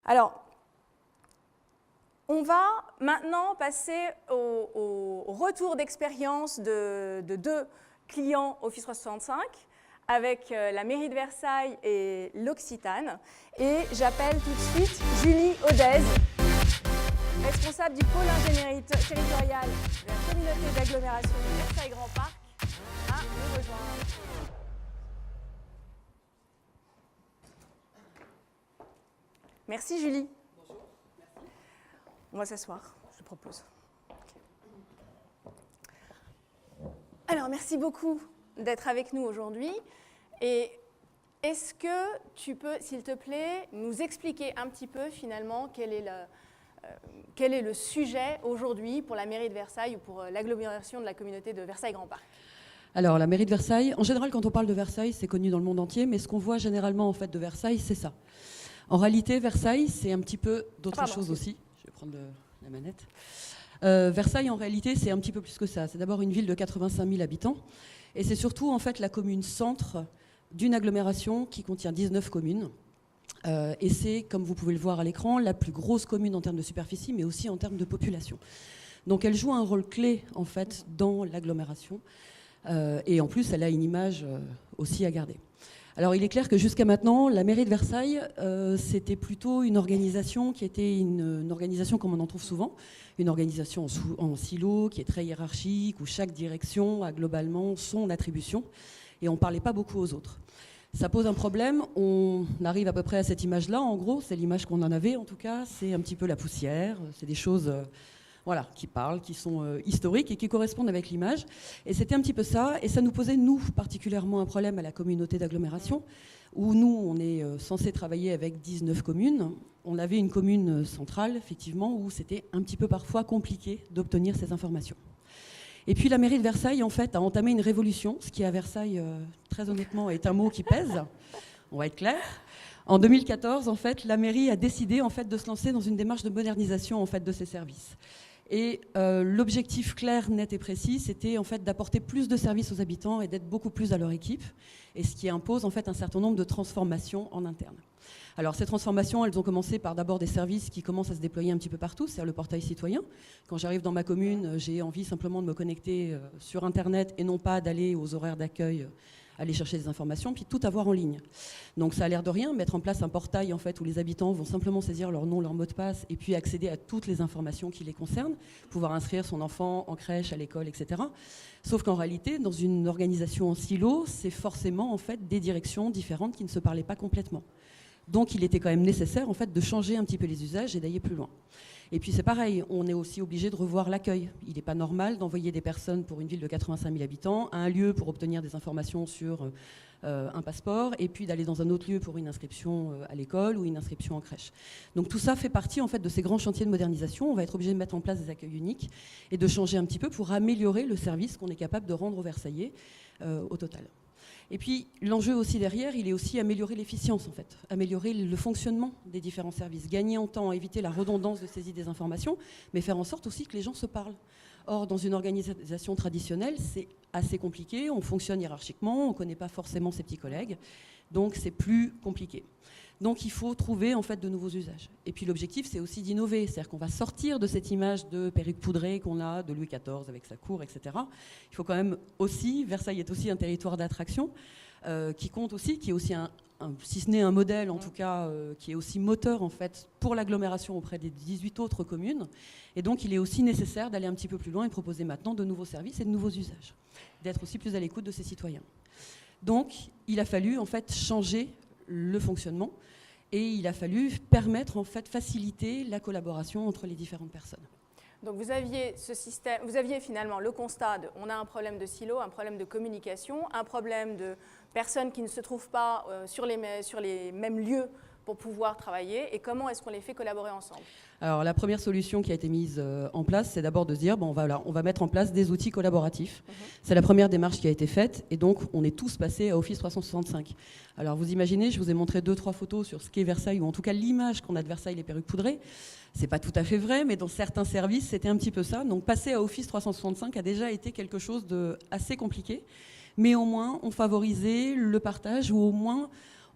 Alors, on va maintenant passer au retour d'expérience de deux clients Office 365 avec la mairie de Versailles et l'Occitane. Et j'appelle tout de suite Julie Audez, responsable du pôle ingénierie territoriale de la communauté d'agglomération de Versailles Grand Parc, à nous rejoindre. Merci Julie. Bonjour. Merci. On va s'asseoir, je propose. Alors, merci beaucoup d'être avec nous aujourd'hui. Et est-ce que tu peux, s'il te plaît, nous expliquer un petit peu finalement quel est le sujet aujourd'hui pour la mairie de Versailles ou pour l'agglomération de la communauté de Versailles Grand Parc? Alors, la mairie de Versailles, en général, quand on parle de Versailles, c'est connu dans le monde entier, mais ce qu'on voit généralement en fait de Versailles, c'est ça. En réalité, Versailles, c'est un petit peu d'autres choses aussi. Je vais prendre la manette. Versailles, en réalité, c'est un petit peu plus que ça. C'est d'abord une ville de 85 000 habitants. Et c'est surtout, en fait, la commune centre d'une agglomération qui contient 19 communes. Et c'est, comme vous pouvez le voir à l'écran, la plus grosse commune en termes de superficie, mais aussi en termes de population. Donc, elle joue un rôle clé, en fait, dans l'agglomération. Et en plus, elle a une image aussi à garder. Alors, il est clair que jusqu'à maintenant, la mairie de Versailles, c'était plutôt une organisation qui était une organisation comme on en trouve souvent, une organisation en silo, qui est très hiérarchique, où chaque direction a globalement son attribution, et on ne parlait pas beaucoup aux autres. Ça pose un problème, on arrive à peu près à cette image-là, en gros, c'est l'image qu'on en avait en tout cas, c'est un petit peu la poussière, c'est des choses... Voilà, qui parlent, qui sont historiques et qui correspondent avec l'image. Et c'était un petit peu ça, et ça nous posait, nous, particulièrement un problème à la communauté d'agglomération, où nous, on est censé travailler avec 19 communes. On avait une commune centrale, effectivement, où c'était un petit peu parfois compliqué d'obtenir ces informations. Et puis la mairie de Versailles, en fait, a entamé une révolution, ce qui à Versailles, très honnêtement, est un mot qui pèse, on va être clair. En 2014, en fait, la mairie a décidé en fait, de se lancer dans une démarche de modernisation en fait, de ses services. Et l'objectif clair, net et précis, c'était en fait d'apporter plus de services aux habitants et d'être beaucoup plus à leur équipe, et ce qui impose en fait un certain nombre de transformations en interne. Alors ces transformations, elles ont commencé par d'abord des services qui commencent à se déployer un petit peu partout, c'est-à-dire le portail citoyen. Quand j'arrive dans ma commune, j'ai envie simplement de me connecter sur Internet et non pas d'aller aux horaires d'accueil, aller chercher des informations, puis tout avoir en ligne. Donc ça a l'air de rien, mettre en place un portail en fait, où les habitants vont simplement saisir leur nom, leur mot de passe, et puis accéder à toutes les informations qui les concernent, pouvoir inscrire son enfant en crèche, à l'école, etc. Sauf qu'en réalité, dans une organisation en silo, c'est forcément en fait, des directions différentes qui ne se parlaient pas complètement. Donc il était quand même nécessaire en fait, de changer un petit peu les usages et d'aller plus loin. Et puis c'est pareil, on est aussi obligé de revoir l'accueil. Il n'est pas normal d'envoyer des personnes pour une ville de 85 000 habitants à un lieu pour obtenir des informations sur un passeport et puis d'aller dans un autre lieu pour une inscription à l'école ou une inscription en crèche. Donc tout ça fait partie en fait, de ces grands chantiers de modernisation. On va être obligé de mettre en place des accueils uniques et de changer un petit peu pour améliorer le service qu'on est capable de rendre aux Versaillais au total. Et puis, l'enjeu aussi derrière, il est aussi améliorer l'efficience, en fait, améliorer le fonctionnement des différents services, gagner en temps, éviter la redondance de saisie des informations, mais faire en sorte aussi que les gens se parlent. Or, dans une organisation traditionnelle, c'est assez compliqué, on fonctionne hiérarchiquement, on ne connaît pas forcément ses petits collègues, donc c'est plus compliqué. Donc il faut trouver en fait de nouveaux usages. Et puis l'objectif c'est aussi d'innover, c'est-à-dire qu'on va sortir de cette image de perruque poudrée qu'on a de Louis XIV avec sa cour, etc. Il faut quand même aussi, Versailles est aussi un territoire d'attraction qui compte aussi, qui est aussi si ce n'est un modèle en tout cas, qui est aussi moteur en fait pour l'agglomération auprès des 18 autres communes. Et donc il est aussi nécessaire d'aller un petit peu plus loin et proposer maintenant de nouveaux services et de nouveaux usages, d'être aussi plus à l'écoute de ses citoyens. Donc il a fallu en fait changer le fonctionnement et il a fallu permettre, en fait, faciliter la collaboration entre les différentes personnes. Donc vous aviez ce système, vous aviez finalement le constat de, on a un problème de silo, un problème de communication, un problème de personnes qui ne se trouvent pas sur les mêmes lieux pour pouvoir travailler, et comment est-ce qu'on les fait collaborer ensemble? Alors la première solution qui a été mise en place, c'est d'abord de se dire, bon, voilà, on va mettre en place des outils collaboratifs. C'est la première démarche qui a été faite, et donc on est tous passés à Office 365. Alors vous imaginez, je vous ai montré 2-3 photos sur ce qu'est Versailles, ou en tout cas l'image qu'on a de Versailles, les perruques poudrées. C'est pas tout à fait vrai, mais dans certains services, c'était un petit peu ça. Donc passer à Office 365 a déjà été quelque chose de assez compliqué, mais au moins on favorisait le partage, ou au moins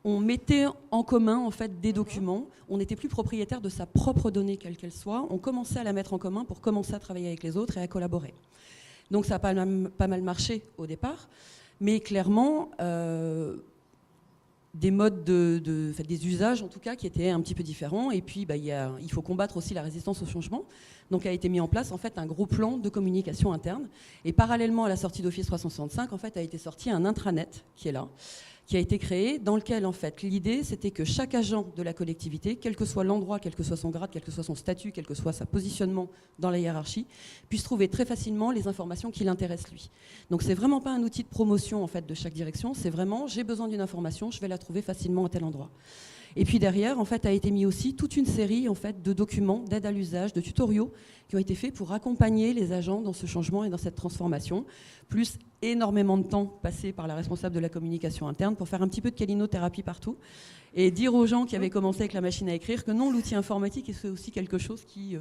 on mettait en commun en fait des documents, on n'était plus propriétaire de sa propre donnée quelle qu'elle soit, on commençait à la mettre en commun pour commencer à travailler avec les autres et à collaborer. Donc ça a pas mal marché au départ, mais clairement des modes des usages en tout cas qui étaient un petit peu différents, et puis il faut combattre aussi la résistance au changement. Donc a été mis en place en fait un gros plan de communication interne, et parallèlement à la sortie d'Office 365 en fait a été sorti un intranet qui est là, qui a été créé, dans lequel en fait l'idée c'était que chaque agent de la collectivité, quel que soit l'endroit, quel que soit son grade, quel que soit son statut, quel que soit sa positionnement dans la hiérarchie, puisse trouver très facilement les informations qui l'intéressent lui. Donc c'est vraiment pas un outil de promotion en fait de chaque direction, c'est vraiment j'ai besoin d'une information, je vais la trouver facilement à tel endroit. Et puis derrière, en fait, a été mis aussi toute une série en fait, de documents, d'aides à l'usage, de tutoriaux qui ont été faits pour accompagner les agents dans ce changement et dans cette transformation, plus énormément de temps passé par la responsable de la communication interne pour faire un petit peu de calinothérapie partout et dire aux gens qui avaient commencé avec la machine à écrire que non, l'outil informatique c'est aussi quelque chose qui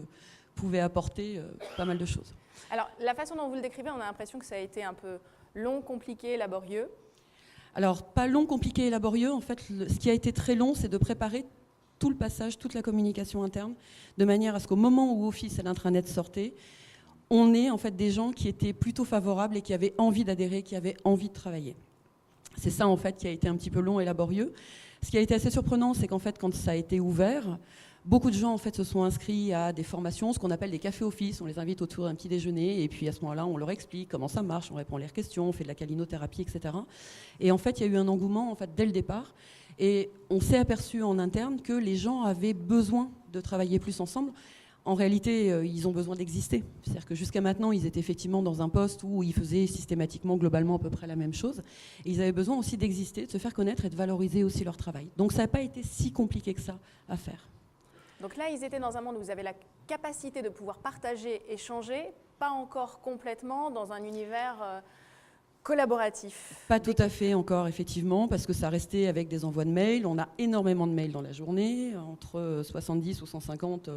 pouvait apporter pas mal de choses. Alors, la façon dont vous le décrivez, on a l'impression que ça a été un peu long, compliqué, laborieux. Alors, pas long, compliqué et laborieux. En fait, ce qui a été très long, c'est de préparer tout le passage, toute la communication interne, de manière à ce qu'au moment où Office et l'intranet sortaient, on ait en fait des gens qui étaient plutôt favorables et qui avaient envie d'adhérer, qui avaient envie de travailler. C'est ça, en fait, qui a été un petit peu long et laborieux. Ce qui a été assez surprenant, c'est qu'en fait, quand ça a été ouvert, beaucoup de gens en fait, se sont inscrits à des formations, ce qu'on appelle des cafés office. On les invite autour d'un petit déjeuner et puis à ce moment-là, on leur explique comment ça marche, on répond à leurs questions, on fait de la calinothérapie, etc. Et en fait, il y a eu un engouement en fait, dès le départ. Et on s'est aperçu en interne que les gens avaient besoin de travailler plus ensemble. En réalité, ils ont besoin d'exister. C'est-à-dire que jusqu'à maintenant, ils étaient effectivement dans un poste où ils faisaient systématiquement, globalement, à peu près la même chose. Et ils avaient besoin aussi d'exister, de se faire connaître et de valoriser aussi leur travail. Donc ça n'a pas été si compliqué que ça à faire. Donc là, ils étaient dans un monde où vous avez la capacité de pouvoir partager, échanger, pas encore complètement dans un univers collaboratif. Pas tout à fait encore, effectivement, parce que ça restait avec des envois de mails. On a énormément de mails dans la journée, entre 70 ou 150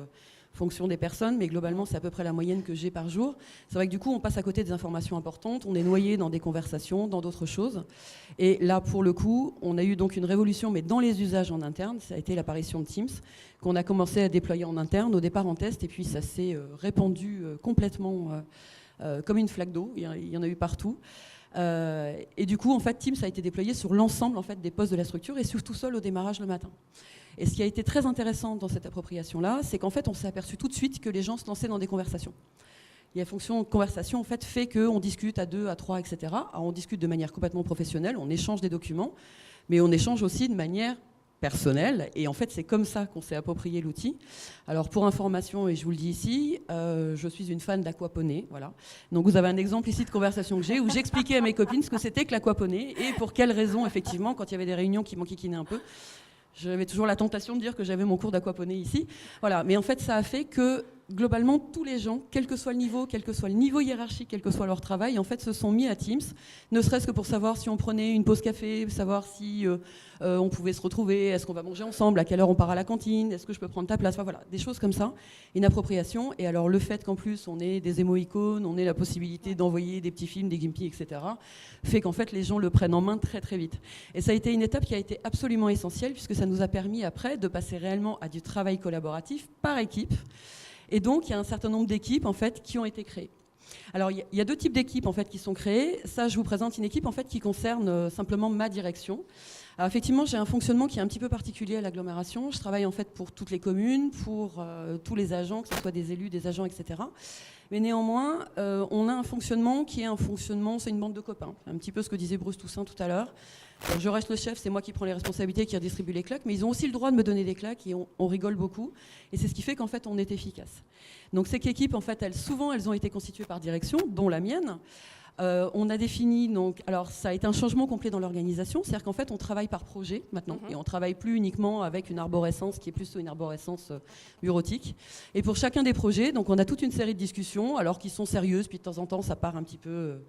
fonction des personnes, mais globalement, c'est à peu près la moyenne que j'ai par jour. C'est vrai que du coup, on passe à côté des informations importantes, on est noyé dans des conversations, dans d'autres choses. Et là, pour le coup, on a eu donc une révolution, mais dans les usages en interne. Ça a été l'apparition de Teams, qu'on a commencé à déployer en interne, au départ en test, et puis ça s'est répandu complètement comme une flaque d'eau. Il y en a eu partout. Et du coup, en fait, Teams a été déployé sur l'ensemble en fait, des postes de la structure et surtout seul au démarrage le matin. Et ce qui a été très intéressant dans cette appropriation-là, c'est qu'en fait, on s'est aperçu tout de suite que les gens se lançaient dans des conversations. Et la fonction conversation, en fait, fait qu'on discute à 2, à 3, etc. Alors, on discute de manière complètement professionnelle, on échange des documents, mais on échange aussi de manière personnelle. Et en fait, c'est comme ça qu'on s'est approprié l'outil. Alors, pour information, et je vous le dis ici, je suis une fan d'aquaponie. Voilà. Donc, vous avez un exemple ici de conversation que j'ai, où j'expliquais à mes copines ce que c'était que l'aquaponie et pour quelles raisons, effectivement, quand il y avait des réunions qui m'enquiquinaient un peu, j'avais toujours la tentation de dire que j'avais mon cours d'aquaponie ici. Voilà. Mais en fait, ça a fait que, globalement, tous les gens, quel que soit le niveau hiérarchique, quel que soit leur travail, en fait, se sont mis à Teams, ne serait-ce que pour savoir si on prenait une pause café, savoir si on pouvait se retrouver, est-ce qu'on va manger ensemble, à quelle heure on part à la cantine, est-ce que je peux prendre ta place, enfin, voilà, des choses comme ça, une appropriation. Et alors, le fait qu'en plus, on ait des émo-icônes, on ait la possibilité d'envoyer des petits films, des Gimpy, etc., fait qu'en fait, les gens le prennent en main très, très vite. Et ça a été une étape qui a été absolument essentielle, puisque ça nous a permis, après, de passer réellement à du travail collaboratif par équipe. Et donc, il y a un certain nombre d'équipes en fait, qui ont été créées. Alors, il y a deux types d'équipes en fait, qui sont créées. Ça, je vous présente une équipe en fait, qui concerne simplement ma direction. Alors, effectivement, j'ai un fonctionnement qui est un petit peu particulier à l'agglomération. Je travaille en fait, pour toutes les communes, pour tous les agents, que ce soit des élus, des agents, etc. Mais néanmoins, on a un fonctionnement qui est un fonctionnement, c'est une bande de copains. Un petit peu ce que disait Bruce Toussaint tout à l'heure. Alors, je reste le chef, c'est moi qui prends les responsabilités, qui redistribue les claques, mais ils ont aussi le droit de me donner des claques et on rigole beaucoup. Et c'est ce qui fait qu'en fait, on est efficace. Donc ces équipes, en fait, souvent, elles ont été constituées par direction, dont la mienne. On a défini, donc, alors ça a été un changement complet dans l'organisation, c'est-à-dire qu'en fait, on travaille par projet maintenant, et on ne travaille plus uniquement avec une arborescence qui est plutôt une arborescence bureautique. Et pour chacun des projets, donc on a toute une série de discussions, alors qui sont sérieuses, puis de temps en temps, ça part un petit peu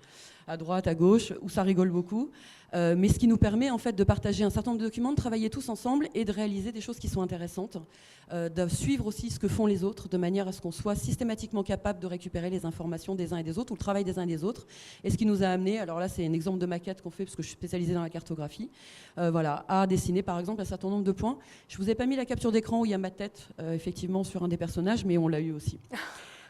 à droite, à gauche, où ça rigole beaucoup. Mais ce qui nous permet en fait de partager un certain nombre de documents, de travailler tous ensemble et de réaliser des choses qui sont intéressantes, de suivre aussi ce que font les autres, de manière à ce qu'on soit systématiquement capable de récupérer les informations des uns et des autres, ou le travail des uns et des autres. Et ce qui nous a amené, alors là c'est un exemple de maquette qu'on fait parce que je suis spécialisée dans la cartographie, voilà, à dessiner par exemple un certain nombre de points. Je vous ai pas mis la capture d'écran où il y a ma tête effectivement sur un des personnages, mais on l'a eu aussi.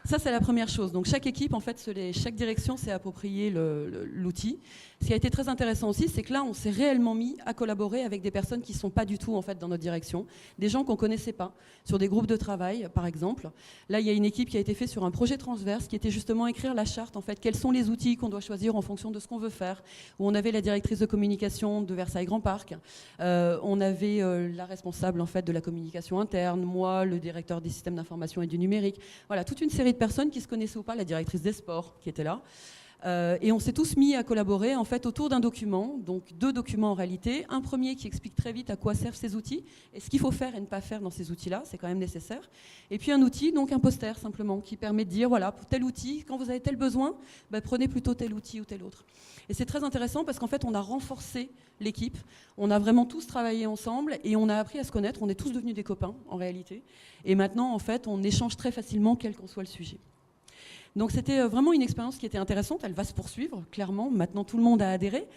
Ça, c'est la première chose. Donc, chaque équipe, en fait, chaque direction s'est approprié l'outil. Ce qui a été très intéressant aussi, c'est que là, on s'est réellement mis à collaborer avec des personnes qui ne sont pas du tout, en fait, dans notre direction. Des gens qu'on ne connaissait pas, sur des groupes de travail, par exemple. Là, il y a une équipe qui a été faite sur un projet transverse, qui était justement écrire la charte, en fait. Quels sont les outils qu'on doit choisir en fonction de ce qu'on veut faire. Où on avait la directrice de communication de Versailles Grand Parc. On avait la responsable, en fait, de la communication interne. Moi, le directeur des systèmes d'information et du numérique. Voilà, toute une série de personnes qui se connaissaient ou pas, la directrice des sports qui était là. Et on s'est tous mis à collaborer en fait autour d'un document, donc 2 documents en réalité. Un premier qui explique très vite à quoi servent ces outils et ce qu'il faut faire et ne pas faire dans ces outils-là, c'est quand même nécessaire. Et puis un outil, donc un poster simplement, qui permet de dire voilà, pour tel outil, quand vous avez tel besoin, prenez plutôt tel outil ou tel autre. Et c'est très intéressant parce qu'en fait on a renforcé l'équipe, on a vraiment tous travaillé ensemble et on a appris à se connaître, on est tous devenus des copains en réalité. Et maintenant en fait on échange très facilement quel qu'en soit le sujet. Donc c'était vraiment une expérience qui était intéressante, elle va se poursuivre, clairement. Maintenant, tout le monde a adhéré.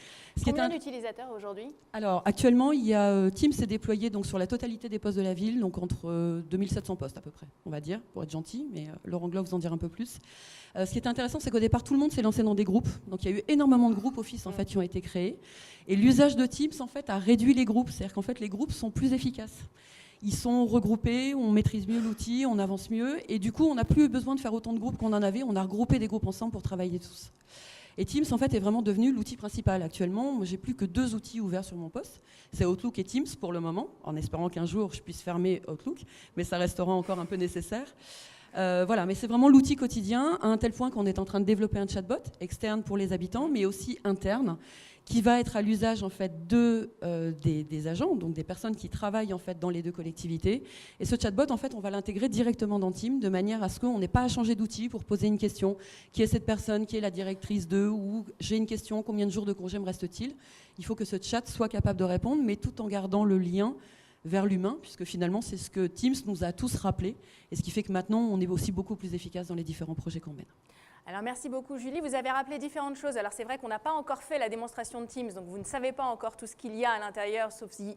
Combien d'utilisateurs aujourd'hui ? Alors, actuellement, il y a Teams est déployé donc, sur la totalité des postes de la ville, donc entre 2700 postes à peu près, on va dire, pour être gentil, mais Laurent Glos vous en dira un peu plus. Ce qui est intéressant, c'est qu'au départ, tout le monde s'est lancé dans des groupes. Donc il y a eu énormément de groupes Office en fait, qui ont été créés. Et l'usage de Teams en fait, a réduit les groupes, c'est-à-dire qu'en fait, les groupes sont plus efficaces. Ils sont regroupés, on maîtrise mieux l'outil, on avance mieux. Et du coup, on n'a plus besoin de faire autant de groupes qu'on en avait. On a regroupé des groupes ensemble pour travailler tous. Et Teams, en fait, est vraiment devenu l'outil principal. Actuellement, moi, j'ai plus que 2 outils ouverts sur mon poste. C'est Outlook et Teams pour le moment, en espérant qu'un jour, je puisse fermer Outlook. Mais ça restera encore un peu nécessaire. Voilà, mais c'est vraiment l'outil quotidien, à un tel point qu'on est en train de développer un chatbot externe pour les habitants, mais aussi interne, qui va être à l'usage en fait des agents, donc des personnes qui travaillent en fait dans les 2 collectivités. Et ce chatbot, en fait, on va l'intégrer directement dans Teams, de manière à ce qu'on n'ait pas à changer d'outil pour poser une question. Qui est cette personne ? Qui est la directrice de ? Ou j'ai une question, combien de jours de congé me reste-t-il ? Il faut que ce chat soit capable de répondre, mais tout en gardant le lien vers l'humain, puisque finalement, c'est ce que Teams nous a tous rappelé, et ce qui fait que maintenant, on est aussi beaucoup plus efficace dans les différents projets qu'on mène. Alors merci beaucoup Julie, vous avez rappelé différentes choses. Alors c'est vrai qu'on n'a pas encore fait la démonstration de Teams, donc vous ne savez pas encore tout ce qu'il y a à l'intérieur, sauf si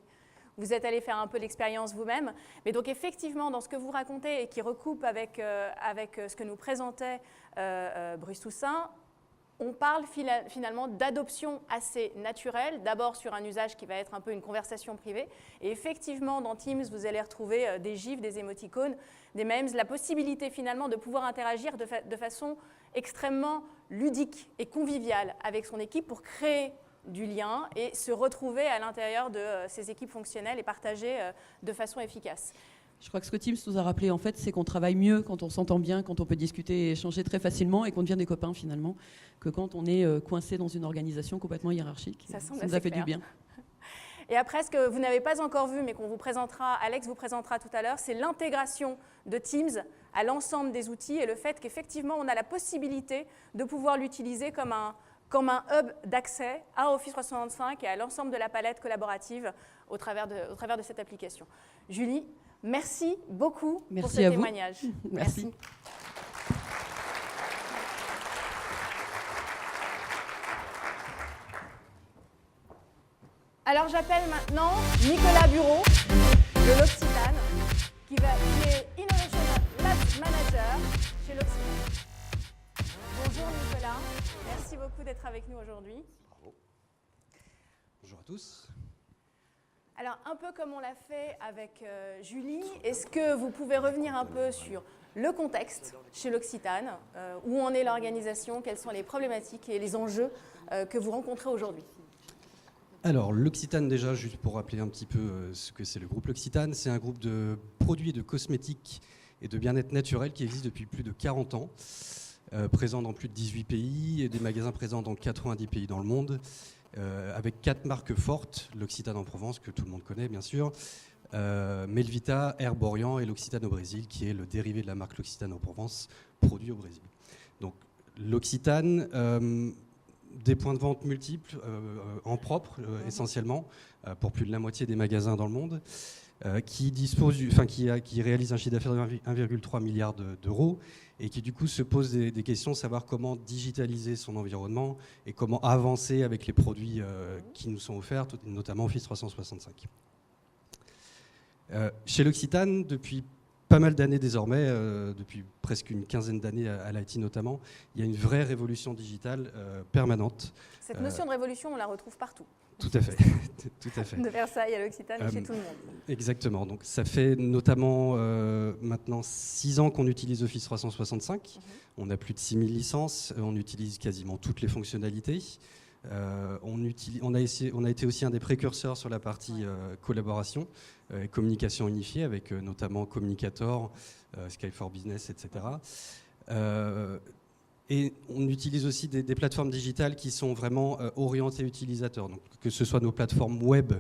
vous êtes allé faire un peu l'expérience vous-même. Mais donc effectivement, dans ce que vous racontez et qui recoupe avec ce que nous présentait Bruce Toussaint, on parle finalement d'adoption assez naturelle, d'abord sur un usage qui va être un peu une conversation privée. Et effectivement, dans Teams, vous allez retrouver des gifs, des émoticônes, des memes, la possibilité finalement de pouvoir interagir de façon extrêmement ludique et conviviale avec son équipe pour créer du lien et se retrouver à l'intérieur de ces équipes fonctionnelles et partager de façon efficace. Je crois que ce que Teams nous a rappelé, en fait, c'est qu'on travaille mieux quand on s'entend bien, quand on peut discuter et échanger très facilement et qu'on devient des copains, finalement, que quand on est coincé dans une organisation complètement hiérarchique. Ça nous a fait du bien. Et après, ce que vous n'avez pas encore vu, mais qu'on vous présentera, Alex vous présentera tout à l'heure, c'est l'intégration de Teams à l'ensemble des outils et le fait qu'effectivement, on a la possibilité de pouvoir l'utiliser comme un hub d'accès à Office 365 et à l'ensemble de la palette collaborative au travers de cette application. Julie, merci beaucoup pour ce témoignage. Merci. Alors j'appelle maintenant Nicolas Bureau de l'Occitane, qui est Innovation Labs Manager chez l'Occitane. Bonjour Nicolas, merci beaucoup d'être avec nous aujourd'hui. Bravo. Bonjour à tous. Alors un peu comme on l'a fait avec Julie, est-ce que vous pouvez revenir un peu sur le contexte chez l'Occitane, où en est l'organisation, quelles sont les problématiques et les enjeux que vous rencontrez aujourd'hui ? Alors, l'Occitane, déjà, juste pour rappeler un petit peu ce que c'est le groupe L'Occitane, c'est un groupe de produits de cosmétiques et de bien-être naturel qui existe depuis plus de 40 ans, présent dans plus de 18 pays et des magasins présents dans 90 pays dans le monde, avec 4 marques fortes, l'Occitane en Provence, que tout le monde connaît bien sûr, Melvita, Herborian et l'Occitane au Brésil, qui est le dérivé de la marque L'Occitane en Provence, produit au Brésil. Donc, l'Occitane... des points de vente multiples, en propre essentiellement, pour plus de la moitié des magasins dans le monde, qui réalise un chiffre d'affaires de 1,3 milliard d'euros et qui du coup se pose des questions, savoir comment digitaliser son environnement et comment avancer avec les produits qui nous sont offerts, notamment Office 365. Chez l'Occitane, depuis pas mal d'années désormais, depuis presque une quinzaine d'années à l'IT notamment, il y a une vraie révolution digitale permanente. Cette notion de révolution, on la retrouve partout. Tout à fait. Tout à fait. De Versailles à l'Occitane et chez tout le monde. Exactement. Donc, ça fait notamment maintenant 6 ans qu'on utilise Office 365. On a plus de 6000 licences. On utilise quasiment toutes les fonctionnalités. On a été aussi un des précurseurs sur la partie collaboration et communication unifiée avec notamment Communicator, Skype for Business, etc. Et on utilise aussi des plateformes digitales qui sont vraiment orientées utilisateurs. Donc, que ce soit nos plateformes web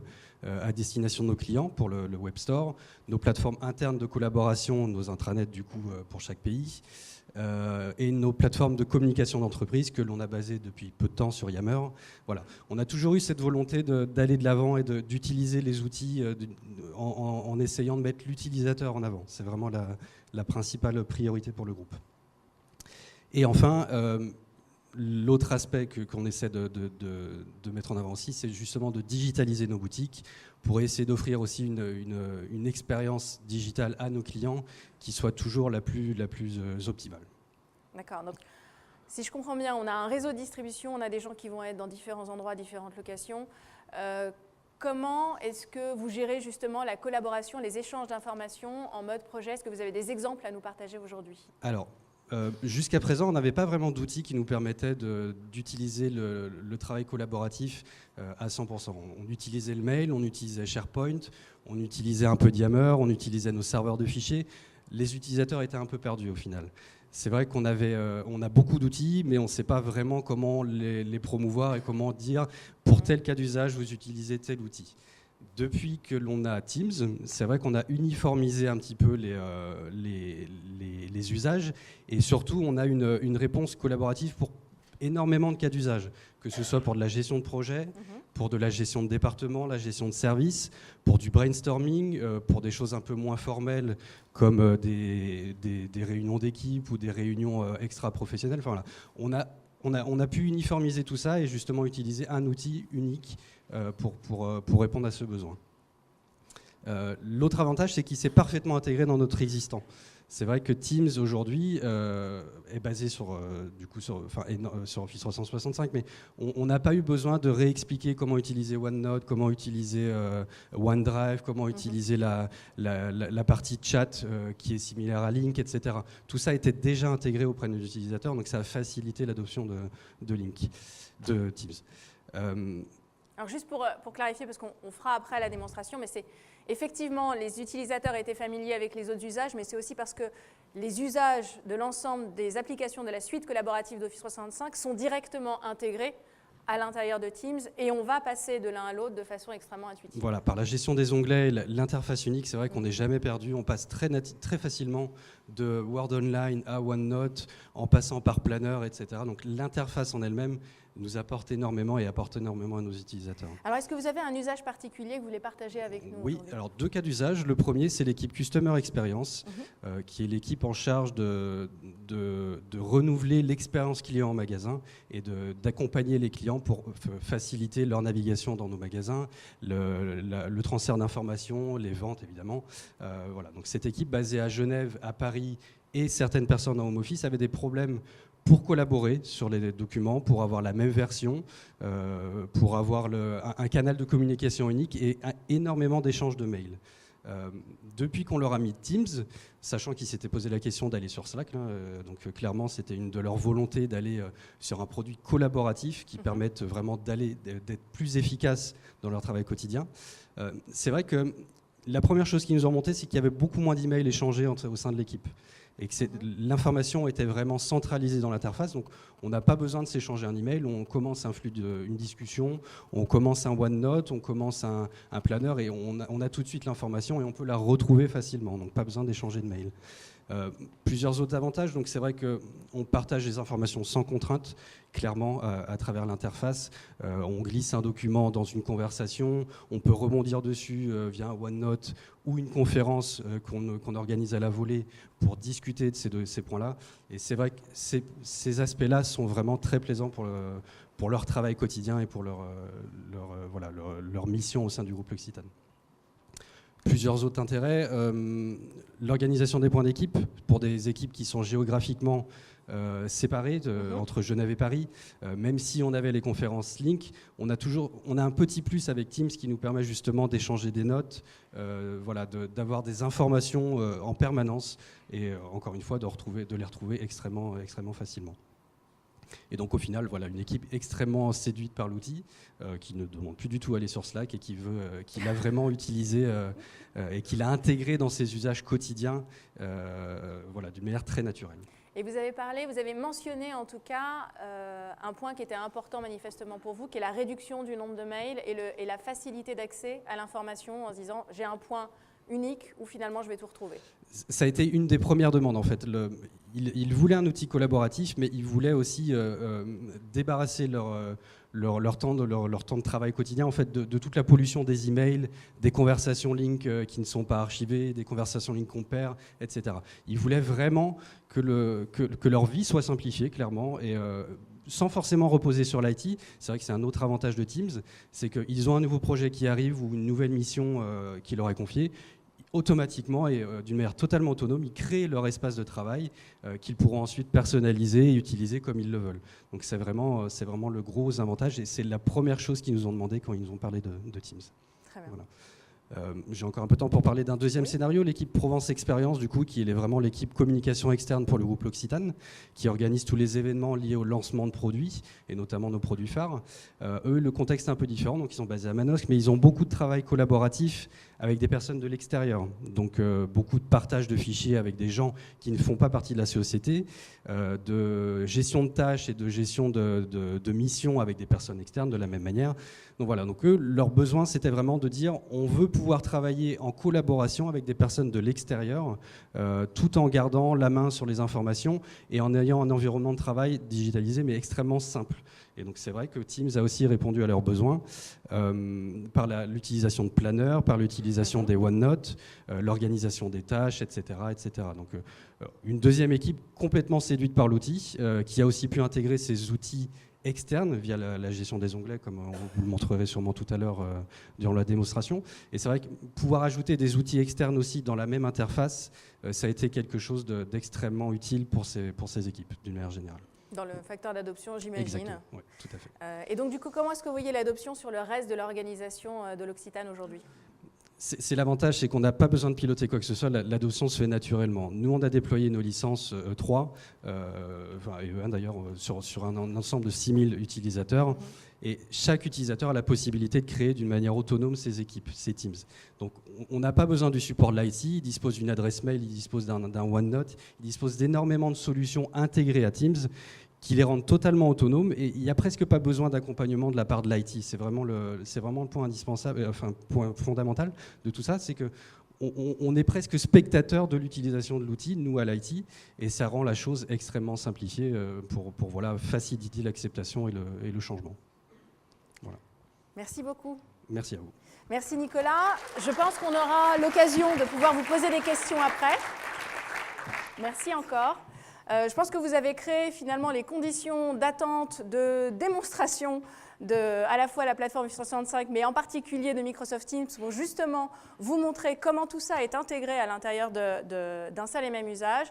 à destination de nos clients pour le Web Store, nos plateformes internes de collaboration, nos intranets du coup pour chaque pays, et nos plateformes de communication d'entreprise que l'on a basées depuis peu de temps sur Yammer. Voilà. On a toujours eu cette volonté d'aller de l'avant et d'utiliser les outils en essayant de mettre l'utilisateur en avant. C'est vraiment la principale priorité pour le groupe. Et enfin, l'autre aspect qu'on essaie de mettre en avant aussi, c'est justement de digitaliser nos boutiques pour essayer d'offrir aussi une expérience digitale à nos clients qui soit toujours la plus optimale. D'accord. Donc, si je comprends bien, on a un réseau de distribution, on a des gens qui vont être dans différents endroits, différentes locations. Comment est-ce que vous gérez justement la collaboration, les échanges d'informations en mode projet? Est-ce que vous avez des exemples à nous partager aujourd'hui? Alors, jusqu'à présent, on n'avait pas vraiment d'outils qui nous permettaient d'utiliser le travail collaboratif à 100%. On utilisait le mail, on utilisait SharePoint, on utilisait un peu Yammer, on utilisait nos serveurs de fichiers. Les utilisateurs étaient un peu perdus au final. C'est vrai qu'on a beaucoup d'outils, mais on ne sait pas vraiment comment les promouvoir et comment dire pour tel cas d'usage, vous utilisez tel outil. Depuis que l'on a Teams, c'est vrai qu'on a uniformisé un petit peu les usages et surtout on a une réponse collaborative pour énormément de cas d'usage, que ce soit pour de la gestion de projet, pour de la gestion de département, la gestion de service, pour du brainstorming, pour des choses un peu moins formelles comme des réunions d'équipe ou des réunions extra-professionnelles. Enfin, voilà. On a pu uniformiser tout ça et justement utiliser un outil unique pour répondre à ce besoin. L'autre avantage, c'est qu'il s'est parfaitement intégré dans notre existant. C'est vrai que Teams aujourd'hui est basé sur Office 365, mais on n'a pas eu besoin de réexpliquer comment utiliser OneNote, comment utiliser OneDrive, comment utiliser la partie chat qui est similaire à Lync, etc. Tout ça était déjà intégré auprès de nos utilisateurs, donc ça a facilité l'adoption de Teams. Alors juste pour clarifier, parce qu'on fera après la démonstration, mais c'est effectivement les utilisateurs étaient familiers avec les autres usages, mais c'est aussi parce que les usages de l'ensemble des applications de la suite collaborative d'Office 365 sont directement intégrés à l'intérieur de Teams et on va passer de l'un à l'autre de façon extrêmement intuitive. Voilà, par la gestion des onglets, l'interface unique, c'est vrai qu'on n'est jamais perdu. On passe très facilement de Word Online à OneNote en passant par Planner, etc. Donc l'interface en elle-même nous apporte énormément et apporte énormément à nos utilisateurs. Alors est-ce que vous avez un usage particulier que vous voulez partager avec nous? Oui, alors 2 cas d'usage. Le premier, c'est l'équipe Customer Experience, qui est l'équipe en charge de renouveler l'expérience client en magasin et d'accompagner les clients pour faciliter leur navigation dans nos magasins, le transfert d'informations, les ventes évidemment. Voilà. Donc cette équipe basée à Genève, à Paris et certaines personnes en home office avaient des problèmes pour collaborer sur les documents, pour avoir la même version, pour avoir un canal de communication unique et énormément d'échanges de mails. Depuis qu'on leur a mis Teams, sachant qu'ils s'étaient posé la question d'aller sur Slack, donc clairement c'était une de leurs volontés d'aller sur un produit collaboratif qui permette vraiment d'être plus efficace dans leur travail quotidien. C'est vrai que la première chose qui nous ont remonté, c'est qu'il y avait beaucoup moins d'emails échangés au sein de l'équipe. et que l'information était vraiment centralisée dans l'interface. Donc on n'a pas besoin de s'échanger un email, on commence un flux, une discussion, on commence un OneNote, on commence un planner et on a tout de suite l'information et on peut la retrouver facilement. Donc pas besoin d'échanger de mail. Plusieurs autres avantages, donc c'est vrai qu'on partage les informations sans contrainte, clairement à travers l'interface. On glisse un document dans une conversation, on peut rebondir dessus via un OneNote ou une conférence qu'on organise à la volée pour discuter de ces points-là. Et c'est vrai que ces aspects-là sont vraiment très plaisants pour leur travail quotidien et pour leur mission au sein du groupe L'Occitane. Plusieurs autres intérêts, l'organisation des points d'équipe pour des équipes qui sont géographiquement séparées entre Genève et Paris. Même si on avait les conférences Link, on a un petit plus avec Teams qui nous permet justement d'échanger des notes, d'avoir des informations en permanence et encore une fois de les retrouver extrêmement facilement. Et donc au final, voilà, une équipe extrêmement séduite par l'outil, qui ne demande plus du tout à aller sur Slack et qui l'a vraiment utilisé et qui l'a intégré dans ses usages quotidiens d'une manière très naturelle. Et vous avez mentionné en tout cas un point qui était important manifestement pour vous, qui est la réduction du nombre de mails et la facilité d'accès à l'information en se disant j'ai un point unique où finalement je vais tout retrouver. Ça a été une des premières demandes en fait. Ils voulaient un outil collaboratif, mais ils voulaient aussi débarrasser leur temps de travail quotidien en fait, de toute la pollution des emails, des conversations Link qui ne sont pas archivées, des conversations Link qu'on perd, etc. Ils voulaient vraiment que leur vie soit simplifiée, clairement, et sans forcément reposer sur l'IT. C'est vrai que c'est un autre avantage de Teams, c'est qu'ils ont un nouveau projet qui arrive ou une nouvelle mission qui leur est confiée. Automatiquement et d'une manière totalement autonome, ils créent leur espace de travail qu'ils pourront ensuite personnaliser et utiliser comme ils le veulent. Donc c'est vraiment le gros avantage et c'est la première chose qu'ils nous ont demandé quand ils nous ont parlé de Teams. Très bien. Voilà. J'ai encore un peu de temps pour parler d'un deuxième scénario, l'équipe Provence Expérience, du coup, qui est vraiment l'équipe communication externe pour le groupe L'Occitane, qui organise tous les événements liés au lancement de produits, et notamment nos produits phares. Eux, le contexte est un peu différent, donc ils sont basés à Manosque, mais ils ont beaucoup de travail collaboratif avec des personnes de l'extérieur. Donc beaucoup de partage de fichiers avec des gens qui ne font pas partie de la société, de gestion de tâches et de gestion de missions avec des personnes externes de la même manière. Donc voilà, donc eux, leur besoin, c'était vraiment de dire on veut pouvoir travailler en collaboration avec des personnes de l'extérieur, tout en gardant la main sur les informations et en ayant un environnement de travail digitalisé, mais extrêmement simple. Et donc c'est vrai que Teams a aussi répondu à leurs besoins par l'utilisation de planners, par l'utilisation des OneNote, l'organisation des tâches, etc. etc. Donc une deuxième équipe complètement séduite par l'outil, qui a aussi pu intégrer ces outils externe via la gestion des onglets, comme on vous le montrerait sûrement tout à l'heure durant la démonstration. Et c'est vrai que pouvoir ajouter des outils externes aussi dans la même interface, ça a été quelque chose d'extrêmement utile pour ces équipes, d'une manière générale. Dans le facteur d'adoption, j'imagine. Exactement, oui, tout à fait. Et donc, du coup, comment est-ce que vous voyez l'adoption sur le reste de l'organisation de l'Occitane aujourd'hui ? C'est l'avantage, c'est qu'on n'a pas besoin de piloter quoi que ce soit, l'adoption se fait naturellement. Nous, on a déployé nos licences E3, et E1 d'ailleurs, sur un ensemble de 6000 utilisateurs, et chaque utilisateur a la possibilité de créer d'une manière autonome ses équipes, ses teams. Donc on n'a pas besoin du support de l'IT, il dispose d'une adresse mail, il dispose d'un OneNote, il dispose d'énormément de solutions intégrées à Teams, qui les rendent totalement autonomes et il n'y a presque pas besoin d'accompagnement de la part de l'IT. C'est vraiment le point indispensable, point fondamental de tout ça, c'est que on est presque spectateur de l'utilisation de l'outil, nous à l'IT, et ça rend la chose extrêmement simplifiée pour faciliter l'acceptation et le changement. Voilà. Merci beaucoup. Merci à vous. Merci Nicolas. Je pense qu'on aura l'occasion de pouvoir vous poser des questions après. Merci encore. Je pense que vous avez créé finalement les conditions d'attente, de démonstration à la fois la plateforme Office 365, mais en particulier de Microsoft Teams, pour justement vous montrer comment tout ça est intégré à l'intérieur d'un seul et même usage.